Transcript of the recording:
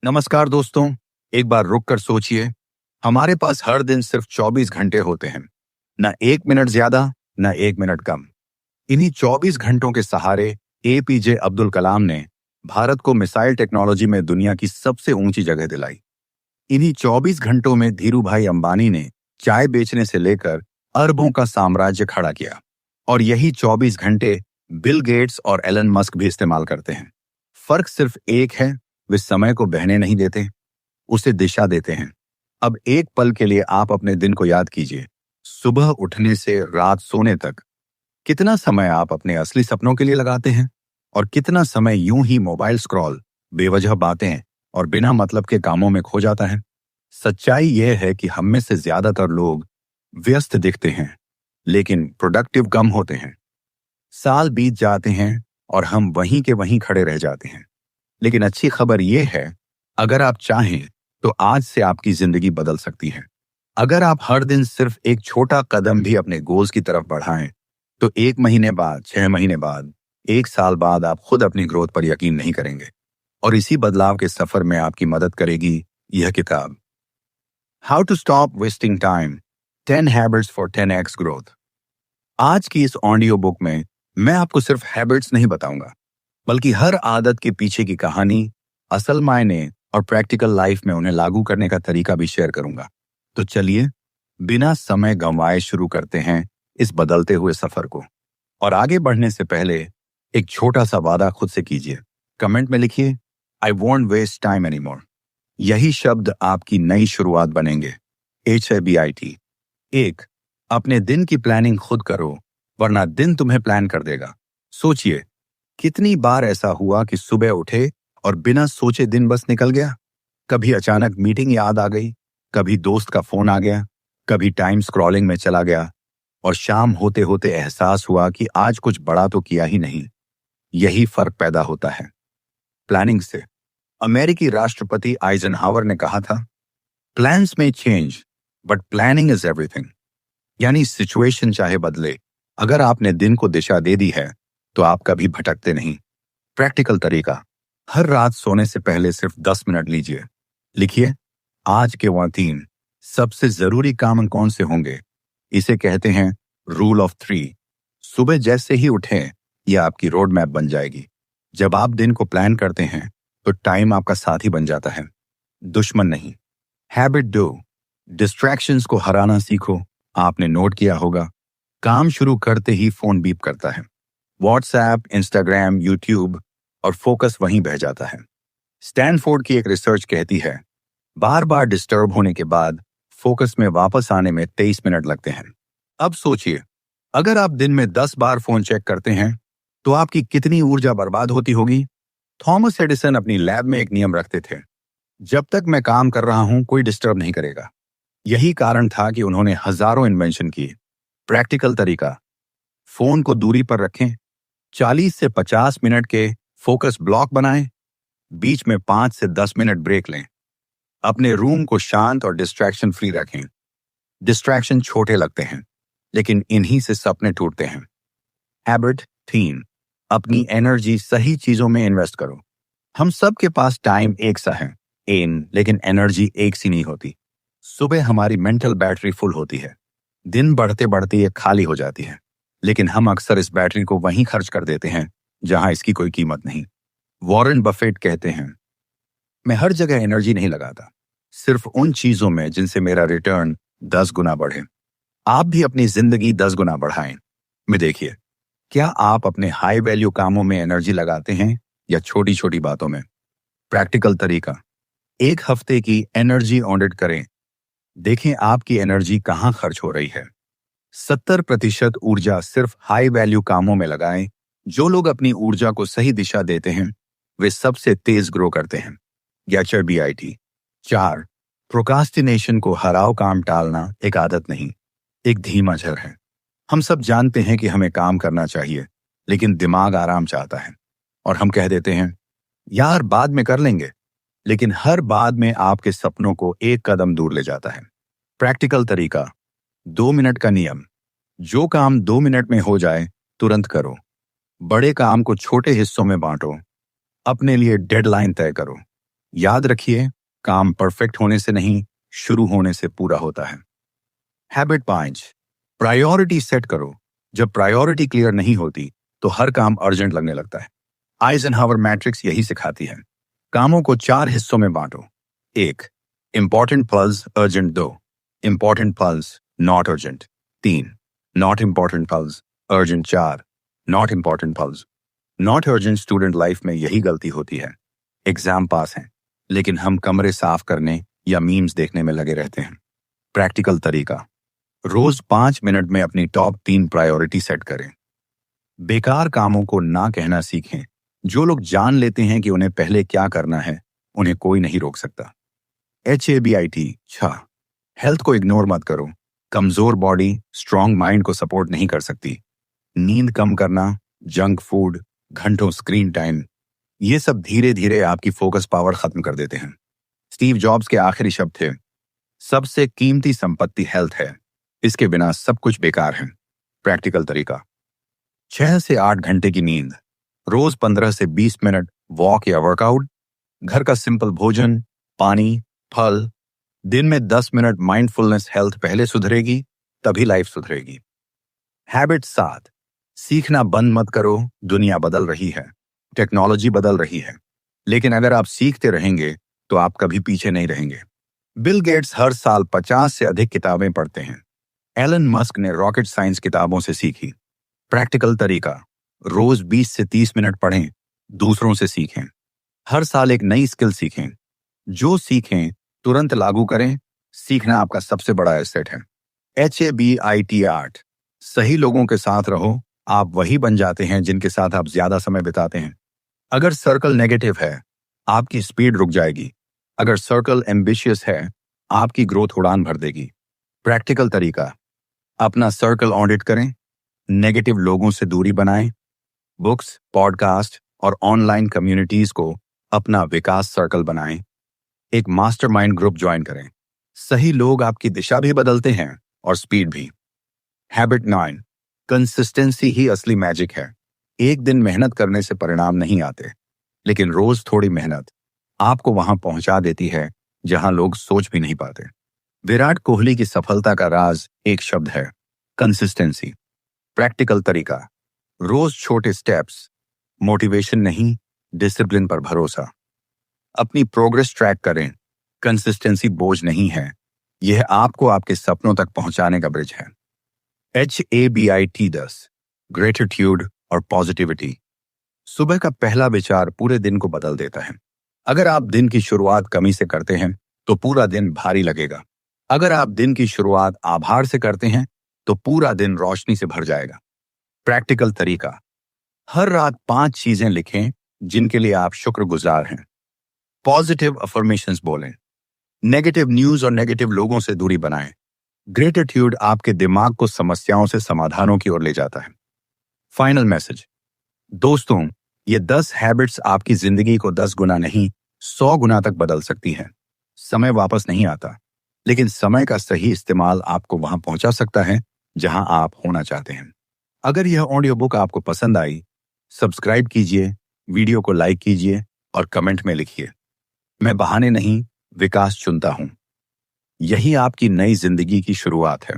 नमस्कार दोस्तों। एक बार रुक कर सोचिए, हमारे पास हर दिन सिर्फ 24 घंटे होते हैं। न 1 मिनट ज्यादा, न 1 मिनट कम। इन्हीं 24 घंटों के सहारे एपीजे अब्दुल कलाम ने भारत को मिसाइल टेक्नोलॉजी में दुनिया की सबसे ऊंची जगह दिलाई। इन्हीं 24 घंटों में धीरू भाई अंबानी ने चाय बेचने से लेकर अरबों का साम्राज्य खड़ा किया। और यही 24 घंटे बिल गेट्स और एलन मस्क भी इस्तेमाल करते हैं। फर्क सिर्फ एक है, वे समय को बहने नहीं देते, उसे दिशा देते हैं। अब एक पल के लिए आप अपने दिन को याद कीजिए। सुबह उठने से रात सोने तक कितना समय आप अपने असली सपनों के लिए लगाते हैं और कितना समय यूं ही मोबाइल स्क्रॉल, बेवजह बातें और बिना मतलब के कामों में खो जाता है। सच्चाई यह है कि हम में से ज्यादातर लोग व्यस्त दिखते हैं लेकिन प्रोडक्टिव कम होते हैं। साल बीत जाते हैं और हम वहीं के वहीं खड़े रह जाते हैं। लेकिन अच्छी खबर यह है, अगर आप चाहें तो आज से आपकी जिंदगी बदल सकती है। अगर आप हर दिन सिर्फ एक छोटा कदम भी अपने गोल्स की तरफ बढ़ाएं तो 1 महीने बाद, 6 महीने बाद, 1 साल बाद आप खुद अपनी ग्रोथ पर यकीन नहीं करेंगे। और इसी बदलाव के सफर में आपकी मदद करेगी यह किताब, how to stop wasting time, 10 habits for 10x growth. आज की इस ऑडियो बुक में मैं आपको सिर्फ हैबिट्स नहीं बताऊंगा, बल्कि हर आदत के पीछे की कहानी, असल मायने और प्रैक्टिकल लाइफ में उन्हें लागू करने का तरीका भी शेयर करूंगा। तो चलिए बिना समय गंवाए शुरू करते हैं इस बदलते हुए सफर को। और आगे बढ़ने से पहले एक छोटा सा वादा खुद से कीजिए। कमेंट में लिखिए, I want waste time any more. यही शब्द आपकी नई शुरुआत बनेंगे। HABIT। 1, अपने दिन की प्लानिंग खुद करो, वरना दिन तुम्हें प्लान कर देगा। सोचिए, कितनी बार ऐसा हुआ कि सुबह उठे और बिना सोचे दिन बस निकल गया। कभी अचानक मीटिंग याद आ गई, कभी दोस्त का फोन आ गया, कभी टाइम स्क्रॉलिंग में चला गया और शाम होते होते एहसास हुआ कि आज कुछ बड़ा तो किया ही नहीं। यही फर्क पैदा होता है प्लानिंग से। अमेरिकी राष्ट्रपति आइजनहावर ने कहा था, प्लान्स में change but planning is everything. यानी सिचुएशन चाहे बदले, अगर आपने दिन को दिशा दे दी है तो आप कभी भटकते नहीं। प्रैक्टिकल तरीका, हर रात सोने से पहले सिर्फ 10 मिनट लीजिए। लिखिए, आज के वह 3 सबसे जरूरी काम कौन से होंगे। इसे कहते हैं रूल ऑफ 3। सुबह जैसे ही उठें, यह आपकी रोड मैप बन जाएगी। जब आप दिन को प्लान करते हैं तो टाइम आपका साथी बन जाता है, दुश्मन नहीं। हैबिट 2, डिस्ट्रैक्शंस को हराना सीखो। आपने नोट किया होगा, काम शुरू करते ही फोन बीप करता है। व्हाट्सएप, इंस्टाग्राम, यूट्यूब, और फोकस वहीं बह जाता है। स्टैनफोर्ड की एक रिसर्च कहती है, बार बार डिस्टर्ब होने के बाद फोकस में वापस आने में 23 मिनट लगते हैं। अब सोचिए, अगर आप दिन में 10 बार फोन चेक करते हैं तो आपकी कितनी ऊर्जा बर्बाद होती होगी। थॉमस एडिसन अपनी लैब में एक नियम रखते थे, जब तक मैं काम कर रहा हूं कोई डिस्टर्ब नहीं करेगा। यही कारण था कि उन्होंने हजारों इन्वेंशन किए। प्रैक्टिकल तरीका, फोन को दूरी पर रखें, 40 से 50 मिनट के फोकस ब्लॉक बनाएं, बीच में 5 से 10 मिनट ब्रेक लें। अपने रूम को शांत और डिस्ट्रैक्शन फ्री रखें। डिस्ट्रैक्शन छोटे लगते हैं, लेकिन इन्हीं से सपने टूटते हैं। हैबिट 3, अपनी एनर्जी सही चीजों में इन्वेस्ट करो। हम सब के पास टाइम एक सा है, लेकिन एनर्जी एक सी नहीं होती। सुबह हमारी मेंटल बैटरी फुल होती है, दिन बढ़ते बढ़ते ये खाली हो जाती है। लेकिन हम अक्सर इस बैटरी को वहीं खर्च कर देते हैं जहां इसकी कोई कीमत नहीं। वॉरेन बफेट कहते हैं, मैं हर जगह एनर्जी नहीं लगाता, सिर्फ उन चीजों में जिनसे मेरा रिटर्न 10 गुना बढ़े। आप भी अपनी जिंदगी 10 गुना बढ़ाएं। में देखिए, क्या आप अपने हाई वैल्यू कामों में एनर्जी लगाते हैं या छोटी छोटी बातों में। प्रैक्टिकल तरीका, 1 हफ्ते की एनर्जी ऑडिट करें। देखें आपकी एनर्जी कहां खर्च हो रही है। 70% ऊर्जा सिर्फ हाई वैल्यू कामों में लगाएं। जो लोग अपनी ऊर्जा को सही दिशा देते हैं वे सबसे तेज ग्रो करते हैं। HABIT। 4, प्रोक्रास्टिनेशन को हराओ। काम टालना एक आदत नहीं, एक धीमा जहर है। हम सब जानते हैं कि हमें काम करना चाहिए, लेकिन दिमाग आराम चाहता है और हम कह देते हैं, यार बाद में कर लेंगे। लेकिन हर बाद में आपके सपनों को एक कदम दूर ले जाता है। प्रैक्टिकल तरीका, 2 मिनट का नियम, जो काम 2 मिनट में हो जाए तुरंत करो। बड़े काम को छोटे हिस्सों में बांटो। अपने लिए डेडलाइन तय करो। याद रखिए, काम परफेक्ट होने से नहीं, शुरू होने से पूरा होता है। हैबिट 5, प्रायोरिटी सेट करो। जब प्रायोरिटी क्लियर नहीं होती तो हर काम अर्जेंट लगने लगता है। आइजनहावर मैट्रिक्स यही सिखाती है। कामों को 4 हिस्सों में बांटो। 1, important plus urgent 2, important plus not urgent 3, not important plus urgent 4, not important plus not urgent. Student life में यही गलती होती है। एग्जाम पास हैं, लेकिन हम कमरे साफ करने या मीम्स देखने में लगे रहते हैं। प्रैक्टिकल तरीका, रोज 5 मिनट में अपनी टॉप 3 प्रायोरिटी सेट करें। बेकार कामों को ना कहना सीखें। जो लोग जान लेते हैं कि उन्हें पहले क्या करना है, उन्हें कोई नहीं रोक सकता। HABIT 6, हेल्थ को इग्नोर मत करो। कमजोर बॉडी स्ट्रांग माइंड को सपोर्ट नहीं कर सकती। नींद कम करना, जंक फूड, घंटों स्क्रीन टाइम, ये सब धीरे धीरे आपकी फोकस पावर खत्म कर देते हैं। स्टीव जॉब्स के आखिरी शब्द थे, सबसे कीमती संपत्ति हेल्थ है, इसके बिना सब कुछ बेकार है। प्रैक्टिकल तरीका, 6 से 8 घंटे की नींद, रोज 15 से 20 मिनट वॉक या वर्कआउट, घर का सिंपल भोजन, पानी, फल, दिन में 10 मिनट माइंडफुलनेस। हेल्थ पहले सुधरेगी तभी लाइफ सुधरेगी। हैबिट 7, सीखना बंद मत करो। दुनिया बदल रही है, टेक्नोलॉजी बदल रही है, लेकिन अगर आप सीखते रहेंगे तो आप कभी पीछे नहीं रहेंगे। बिल गेट्स हर साल 50 से अधिक किताबें पढ़ते हैं। एलन मस्क ने रॉकेट साइंस किताबों से सीखी। प्रैक्टिकल तरीका, रोज 20 से 30 मिनट पढ़ें, दूसरों से सीखें। हर साल एक नई स्किल सीखें। जो सीखें तुरंत लागू करें। सीखना आपका सबसे बड़ा एसेट है। HABIT 8, सही लोगों के साथ रहो। आप वही बन जाते हैं जिनके साथ आप ज्यादा समय बिताते हैं। अगर सर्कल नेगेटिव है, आपकी स्पीड रुक जाएगी। अगर सर्कल एम्बिशियस है, आपकी ग्रोथ उड़ान भर देगी। प्रैक्टिकल तरीका, अपना सर्कल ऑडिट करें, नेगेटिव लोगों से दूरी बनाएं। बुक्स, पॉडकास्ट और ऑनलाइन कम्युनिटीज को अपना विकास सर्कल बनाएं। एक मास्टरमाइंड ग्रुप ज्वाइन करें। सही लोग आपकी दिशा भी बदलते हैं और स्पीड भी। हैबिट 9, कंसिस्टेंसी ही असली मैजिक है। एक दिन मेहनत करने से परिणाम नहीं आते, लेकिन रोज थोड़ी मेहनत आपको वहां पहुंचा देती है जहां लोग सोच भी नहीं पाते। विराट कोहली की सफलता का राज एक शब्द है, कंसिस्टेंसी। प्रैक्टिकल तरीका, रोज छोटे स्टेप्स, मोटिवेशन नहीं, डिसिप्लिन पर भरोसा। अपनी प्रोग्रेस ट्रैक करें। कंसिस्टेंसी बोझ नहीं है, यह आपको आपके सपनों तक पहुंचाने का ब्रिज है। HABIT 10, ग्रेटिट्यूड और पॉजिटिविटी। सुबह का पहला विचार पूरे दिन को बदल देता है। अगर आप दिन की शुरुआत कमी से करते हैं तो पूरा दिन भारी लगेगा। अगर आप दिन की शुरुआत आभार से करते हैं तो पूरा दिन रोशनी से भर जाएगा। प्रैक्टिकल तरीका, हर रात 5 चीजें लिखें जिनके लिए आप शुक्रगुजार हैं। पॉजिटिव अफर्मेशंस बोलें। नेगेटिव न्यूज और नेगेटिव लोगों से दूरी बनाएं। ग्रेटिट्यूड आपके दिमाग को समस्याओं से समाधानों की ओर ले जाता है। फाइनल मैसेज, दोस्तों, ये 10 हैबिट्स आपकी जिंदगी को 10 गुना नहीं, 100 गुना तक बदल सकती हैं। समय वापस नहीं आता, लेकिन समय का सही इस्तेमाल आपको वहां पहुंचा सकता है जहां आप होना चाहते हैं। अगर यह ऑडियो बुक आपको पसंद आई, सब्सक्राइब कीजिए, वीडियो को लाइक कीजिए और कमेंट में लिखिए, मैं बहाने नहीं, विकास चुनता हूं। यही आपकी नई जिंदगी की शुरुआत है।